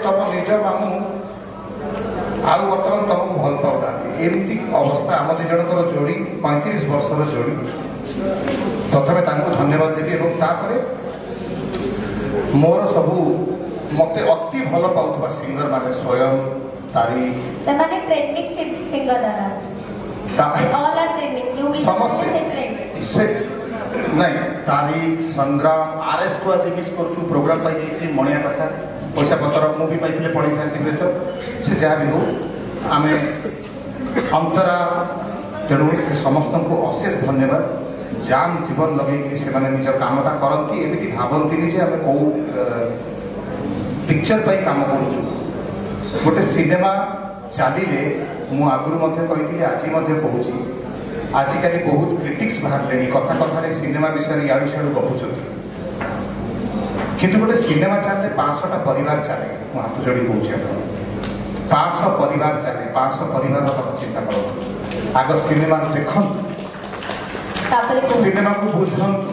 तुम निज मामू आउ बर्तमान तुमको भल पाऊना एमती अवस्था आम दी जनकर जोड़ी 35 वर्षर जोड़ी प्रथम धन्यवाद देवी मोर सबू मत अति भल पाउथबा सिंगर माने स्वयं तारी से माने trending singer all are trending यू समस्त से नहीं तारीख संग्राम आरएस को आज मिस करछु प्रोग्राम पाई जाई मणिया कथा पैसा पत्र मु भी पाइले पढ़ी था तो से जहाँ भी हो आम अंतरा तेणु समस्त को अशेष धन्यवाद जान जीवन लगे से निज कामटा करती एमती भावती जे आम कौ पिक्चर पाई काम करुचु गोटे सिनेमा चलिले मु आगुरी कही आज कहूँ आजिकल बहुत क्रिटिक्स बाहर कथा कथार सिनेमा विषय याड़ू छाड़ू गपुंट किंतु गोटे सिनेमा चलते 500टा परिवार चले मु हाथ जोड़ी कहूँ 500 परिवार चले 500 परिवार कथा चिंता कर आग सिनेमा देखु सिनेमा को बुझंतु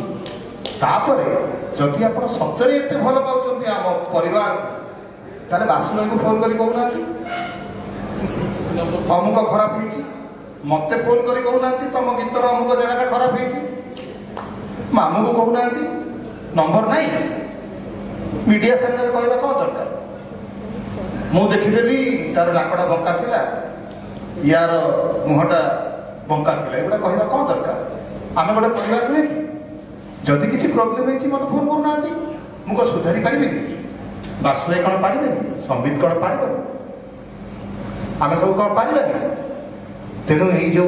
तापर जदि आप सतरे एत भल पाँच आम परिवार ताले बासुल को फोन कर कहूना अमुक खराब होती मत फोन कर कहूना तुम गीतर अमुक जगह खराब होती मामू को कहूना नंबर नहीं मीडिया सामने कहवा कौन दरकार मु देखीदेली तार नाकटा बंका थिला यार मुहटा बंका थिला एगुड़ा कहवा कौन दरकार आम गोटे परिवार नुहे कि जदि किसी प्रोब्लेम है मत फोन करना मुझे सुधारी पारे बासुए कौन पारे संबित कौन पार आम सब कौन पारे तेणु ये जो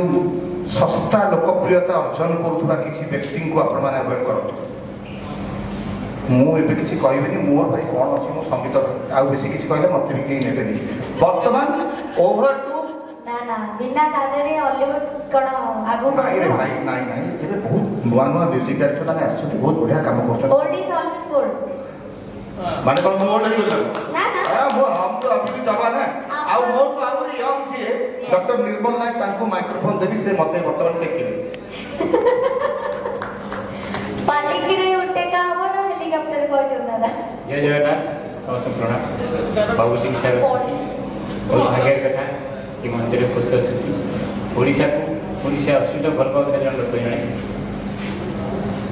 सस्ता लोकप्रियता अर्जन करुवा किसी व्यक्ति को आपण मैंने अवॉइड करूँ मुझे किसी कहबी मोर भाई कौन अच्छी मो संगीत आउ बेसी किसी कहले मत भी कहीं नेबेनी वर्तमान ओवर टू ना ना बिना दादरे हॉलीवुड कोन आगु नहीं रे भाई नहीं नहीं एबे बहुत नुआ नुआ म्यूजिक डायरेक्टर माने आछथि बहुत बढ़िया काम करछन ओल्ड इज ऑलवेज गोल्ड माने कोन मो ओल्ड हो गलो ना ना हम तो अभी भी जवान है आउ मोर तो आउ यंग छे डॉक्टर निर्मल नायक तांको माइक्रोफोन देबी से मते वर्तमान टेकिबे पालिकी रे उठे का हो ना हेलीकॉप्टर को दादा जय जगन्नाथ समस्त प्रणाम बाबू सिंह साहब बहुत भाग्यर कथा कि मंच में उपस्थित अच्छा ओडिशा को ओडिशा अश्लील भल पाता जन लोक जड़े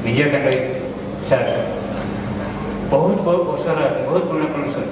विजय कांड सर बहुत बहुत वर्ष बहुत पुराना प्रोफेसर